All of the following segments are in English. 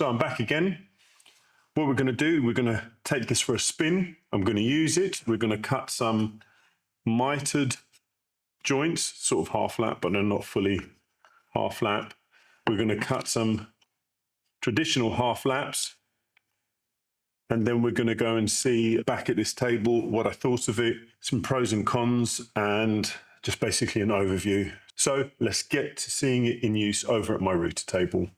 So I'm back again. What we're going to do, we're going to take this for a spin. I'm going to use it. We're going to cut some mitered joints, sort of half lap, but they're not fully half lap. We're going to cut some traditional half laps. And then we're going to go and see back at this table what I thought of it, some pros and cons, and just basically an overview. So let's get to seeing it in use over at my router table.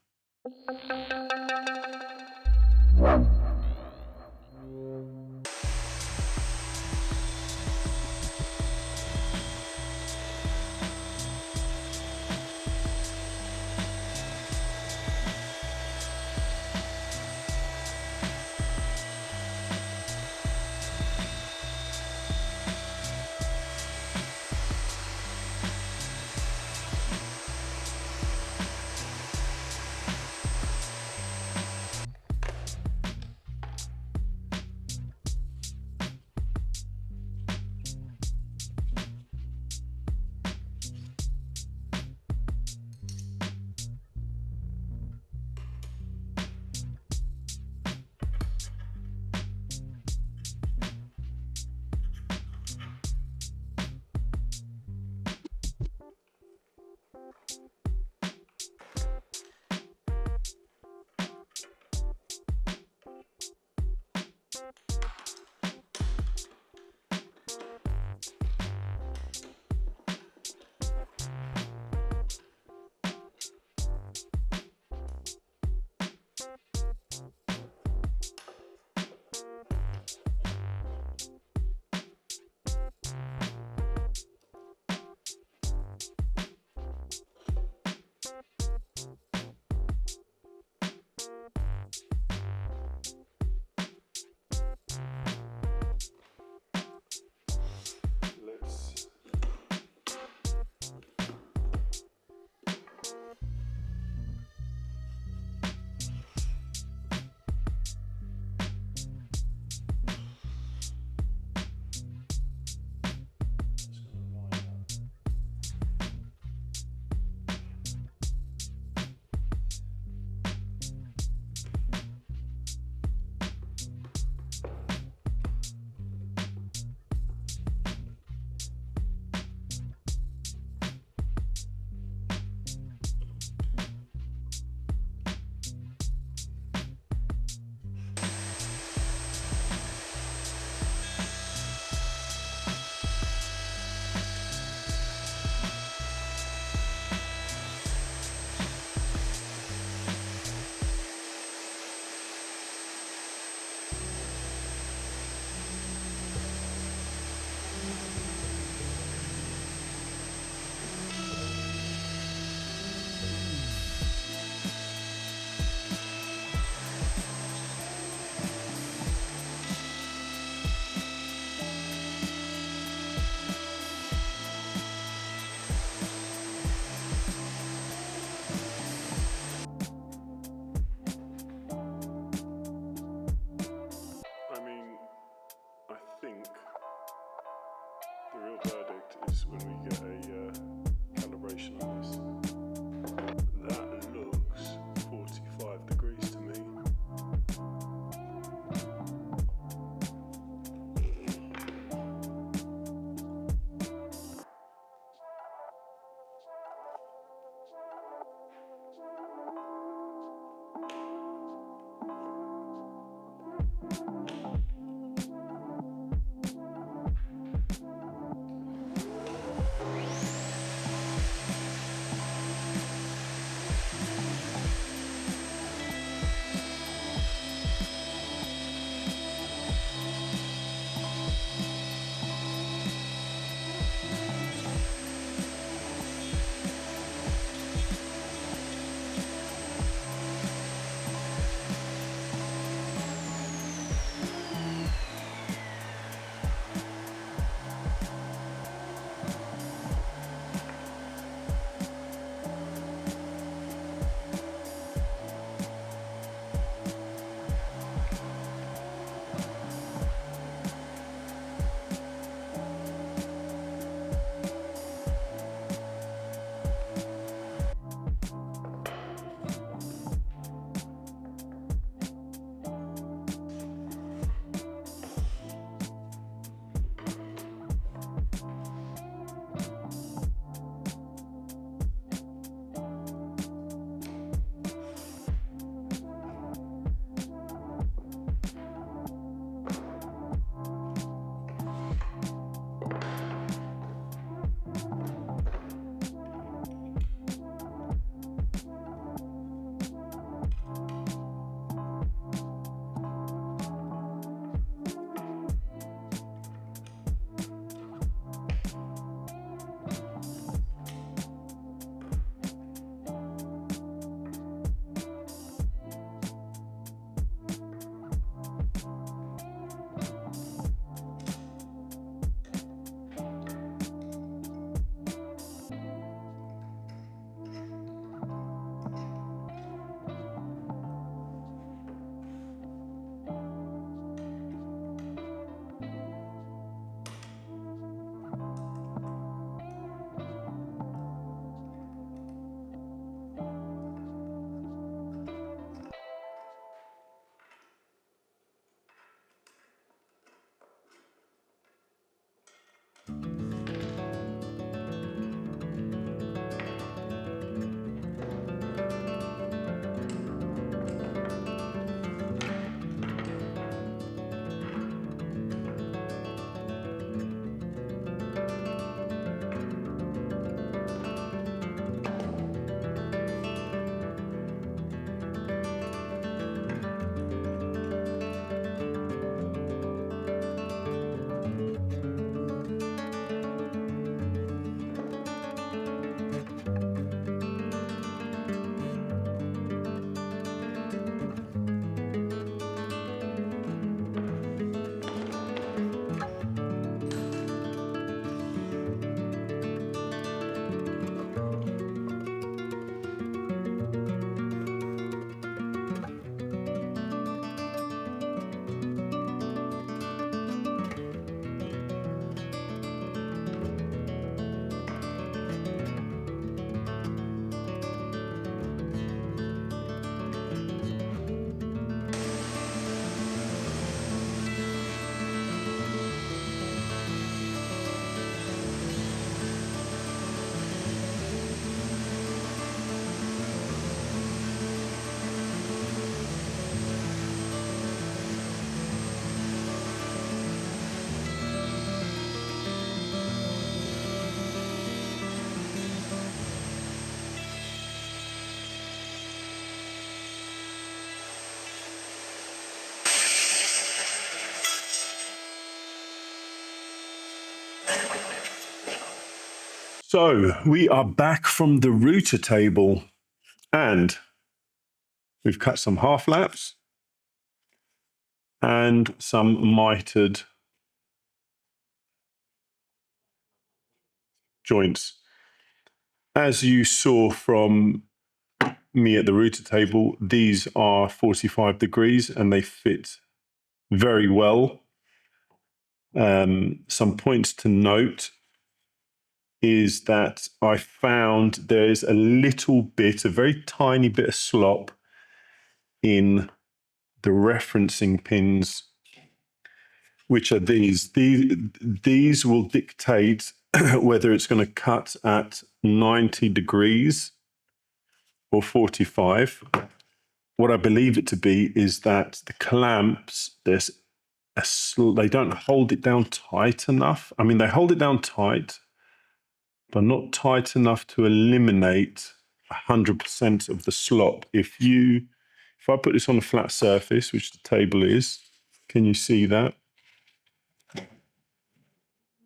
So we are back from the router table and we've cut some half laps and some mitered joints. As you saw from me at the router table, these are 45 degrees and they fit very well. Some points to note is that I found there's a little bit, a very tiny bit of slop in the referencing pins, which are these. These will dictate whether it's going to cut at 90 degrees or 45. What I believe it to be is that the clamps, they don't hold it down tight enough. I mean, they hold it down tight, but not tight enough to eliminate 100% of the slop. If I put this on a flat surface, which the table is, can you see that?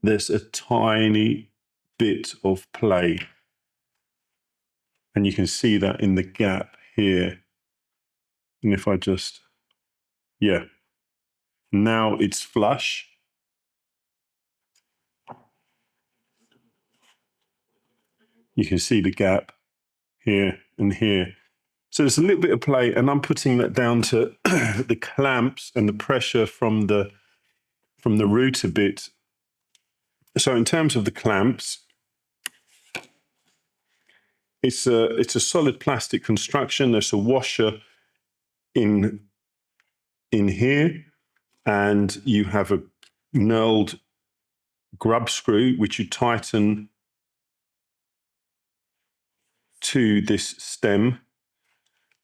There's a tiny bit of play. And you can see that in the gap here. And if I just, now it's flush. You can see the gap here and here. So there's a little bit of play, and I'm putting that down to the clamps and the pressure from the router bit. So in terms of the clamps, it's a solid plastic construction. There's a washer in here, and you have a knurled grub screw which you tighten to this stem,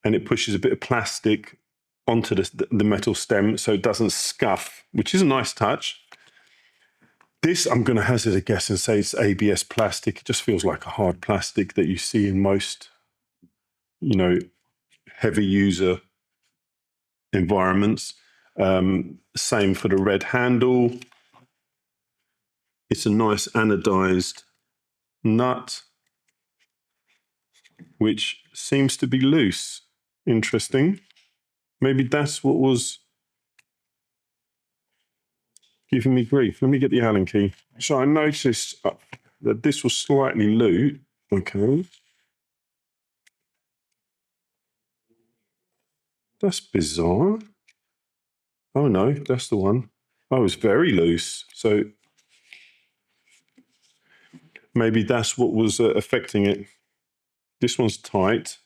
and it pushes a bit of plastic onto the metal stem so it doesn't scuff, which is a nice touch. This, I'm going to hazard a guess and say it's ABS plastic. It just feels like a hard plastic that you see in most, heavy user environments. Same for the red handle. It's a nice anodized nut, which seems to be loose. Interesting. Maybe that's what was giving me grief. Let me get the Allen key. So I noticed that this was slightly loose. Okay. That's bizarre. Oh no, that's the one. Oh, it's very loose. So maybe that's what was affecting it. This one's tight.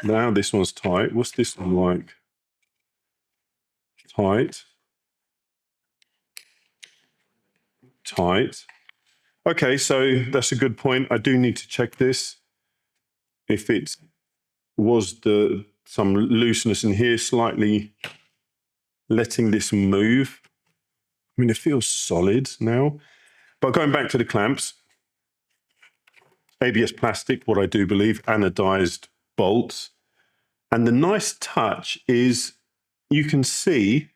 Now this one's tight. What's this one like? Tight. Tight. Okay, so that's a good point. I do need to check this. If it was some looseness in here, slightly letting this move. I mean, it feels solid now. But going back to the clamps, ABS plastic, what I do believe, anodized bolts. And the nice touch is you can see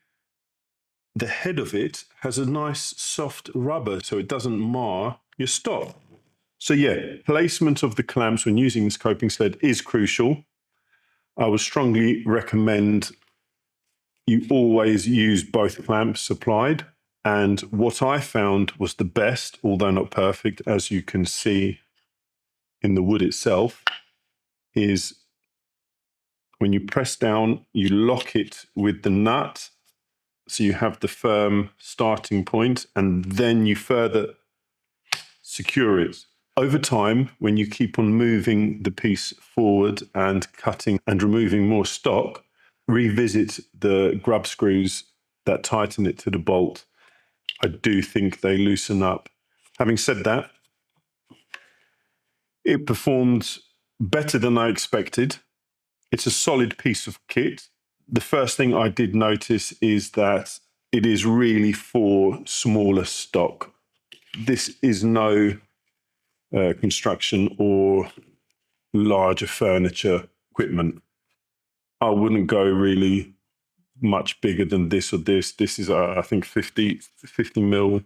the head of it has a nice soft rubber so it doesn't mar your stop. So placement of the clamps when using this coping sled is crucial. I would strongly recommend you always use both clamps supplied. And what I found was the best, although not perfect, as you can see in the wood itself, is when you press down, you lock it with the nut. So you have the firm starting point, and then you further secure it. Over time, when you keep on moving the piece forward and cutting and removing more stock, revisit the grub screws that tighten it to the bolt. I do think they loosen up. Having said that, it performed better than I expected. It's a solid piece of kit. The first thing I did notice is that it is really for smaller stock. This is no construction or larger furniture equipment. I wouldn't go really much bigger than this or this. This is, I think, 50 mil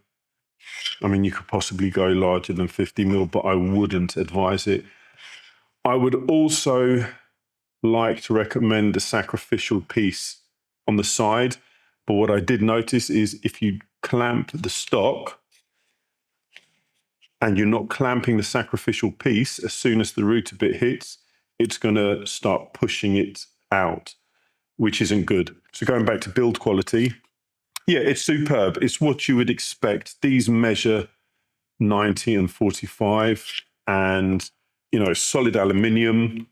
I mean, you could possibly go larger than 50 mil, but I wouldn't advise it. I would also like to recommend a sacrificial piece on the side. But what I did notice is if you clamp the stock and you're not clamping the sacrificial piece, as soon as the router bit hits, it's going to start pushing it out, which isn't good. So going back to build quality, yeah, it's superb. It's what you would expect. These measure 90 and 45 and, solid aluminium.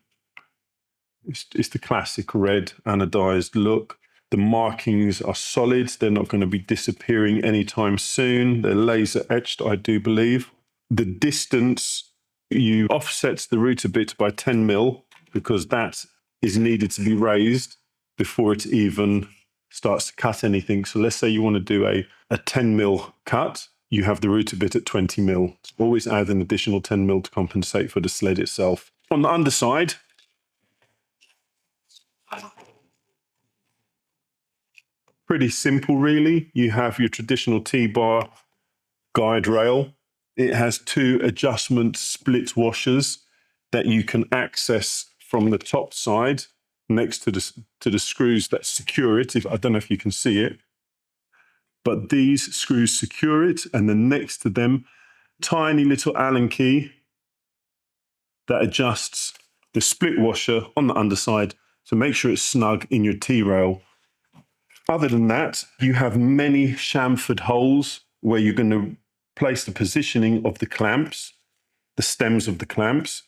It's the classic red anodized look. The markings are solid. They're not going to be disappearing anytime soon. They're laser etched, I do believe. The distance, you offsets the router bit by 10 mil because that is needed to be raised before it even starts to cut anything. So let's say you want to do a 10 mil cut, you have the router bit at 20 mil. Always add an additional 10 mil to compensate for the sled itself. On the underside, pretty simple, really. You have your traditional T-bar guide rail. It has two adjustment split washers that you can access from the top side next to the screws that secure it. I don't know if you can see it, but these screws secure it, and then next to them, tiny little Allen key that adjusts the split washer on the underside to make sure it's snug in your T-rail. Other than that, you have many chamfered holes where you're going to place the positioning of the clamps, the stems of the clamps.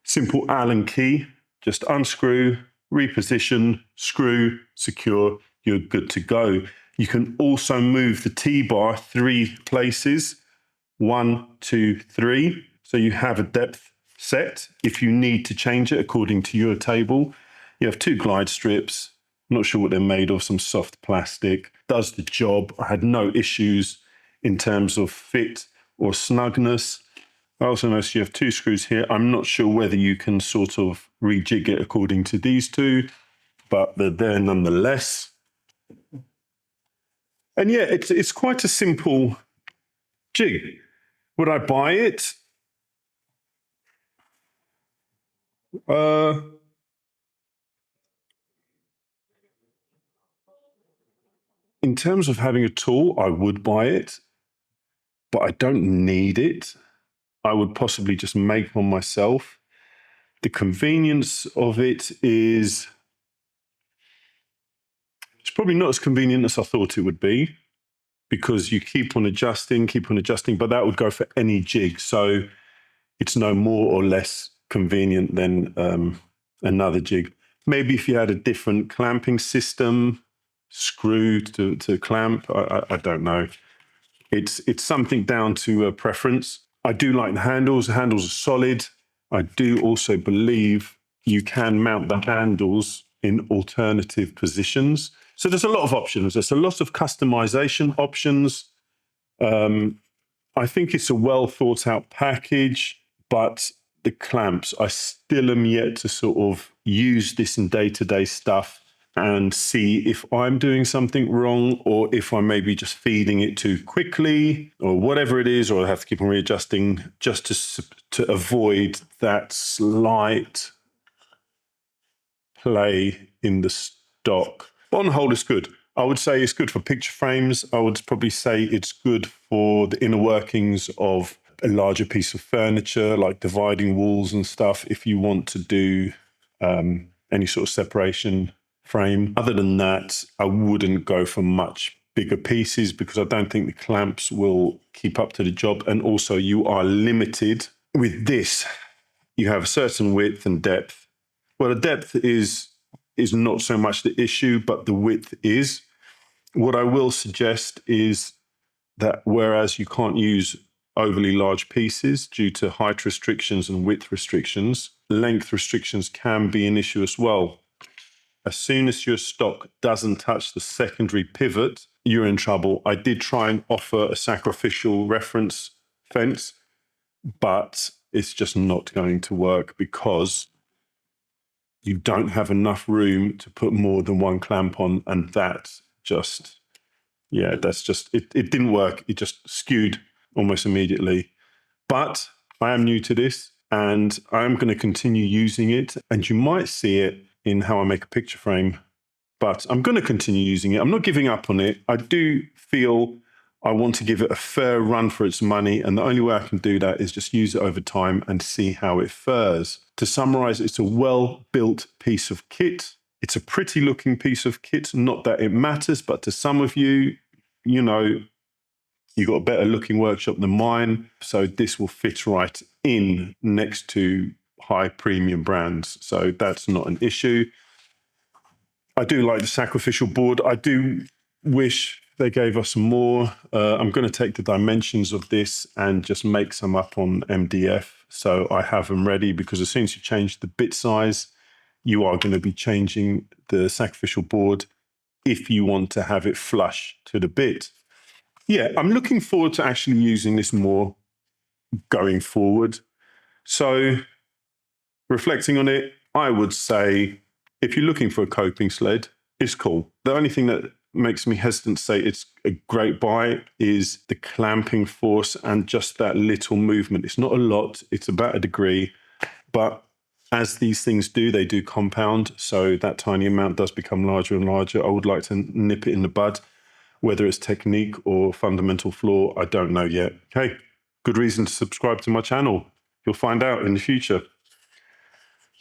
Simple Allen key, just unscrew, reposition, screw, secure, you're good to go. You can also move the T-bar 3 places, 1, 2, 3. So you have a depth set if you need to change it according to your table. You have 2 glide strips. I'm not sure what they're made of, some soft plastic. Does the job. I had no issues in terms of fit or snugness. I also noticed you have 2 screws here. I'm not sure whether you can sort of rejig it according to these 2, but they're there nonetheless. And yeah, it's quite a simple jig. Would I buy it? In terms of having a tool, I would buy it, but I don't need it. I would possibly just make one myself. The convenience of it is it's probably not as convenient as I thought it would be because you keep on adjusting, but that would go for any jig. So it's no more or less convenient than another jig. Maybe if you had a different clamping system, screw to clamp, I don't know. It's something down to preference. I do like the handles. The handles are solid. I do also believe you can mount the handles in alternative positions. So there's a lot of options. There's a lot of customization options. I think it's a well thought out package, but the clamps, I still am yet to sort of use this in day-to-day stuff and see if I'm doing something wrong or if I'm maybe just feeding it too quickly or whatever it is, or I have to keep on readjusting just to avoid that slight play in the stock. But on the whole, it's good. I would say it's good for picture frames. I would probably say it's good for the inner workings of a larger piece of furniture, like dividing walls and stuff, if you want to do any sort of separation frame. Other than that, I wouldn't go for much bigger pieces because I don't think the clamps will keep up to the job. And also you are limited with this. You have a certain width and depth. Well, the depth is not so much the issue, but the width is. What I will suggest is that whereas you can't use overly large pieces due to height restrictions and width restrictions, length restrictions can be an issue as well. As soon as your stock doesn't touch the secondary pivot, you're in trouble. I did try and offer a sacrificial reference fence, but it's just not going to work because you don't have enough room to put more than one clamp on, and that just, Yeah, that's just, it didn't work. It just skewed almost immediately. But I am new to this and I'm going to continue using it. And you might see it in how I make a picture frame, but I'm going to continue using it. I'm not giving up on it. I do feel I want to give it a fair run for its money. And the only way I can do that is just use it over time and see how it fares. To summarize, it's a well-built piece of kit. It's a pretty looking piece of kit. Not that it matters, but to some of you, you know, you've got a better looking workshop than mine. So this will fit right in next to high premium brands. So that's not an issue. I do like the sacrificial board. I do wish they gave us more. I'm going to take the dimensions of this and just make some up on MDF. So I have them ready, because as soon as you change the bit size, you are going to be changing the sacrificial board if you want to have it flush to the bit. Yeah, I'm looking forward to actually using this more going forward. So reflecting on it, I would say if you're looking for a coping sled, it's cool. The only thing that makes me hesitant to say it's a great buy is the clamping force and just that little movement. It's not a lot, it's about a degree, but as these things do, they do compound. So that tiny amount does become larger and larger. I would like to nip it in the bud. Whether it's technique or fundamental flaw, I don't know yet. Hey, good reason to subscribe to my channel. You'll find out in the future.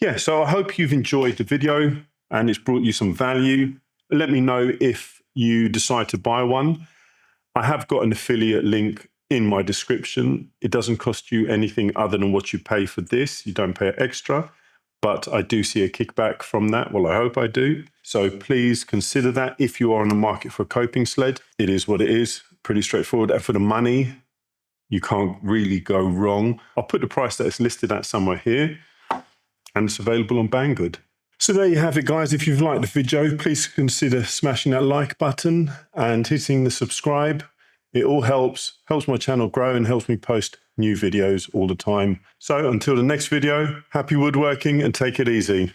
Yeah, so I hope you've enjoyed the video and it's brought you some value. Let me know if you decide to buy one. I have got an affiliate link in my description. It doesn't cost you anything other than what you pay for this. You don't pay extra, but I do see a kickback from that. Well, I hope I do. So please consider that if you are on the market for a coping sled. It is what it is, pretty straightforward. And for the money, you can't really go wrong. I'll put the price that it's listed at somewhere here, and it's available on Banggood. So there you have it, guys. If you've liked the video, please consider smashing that like button and hitting the subscribe. It all helps my channel grow and helps me post new videos all the time. So until the next video, happy woodworking and take it easy.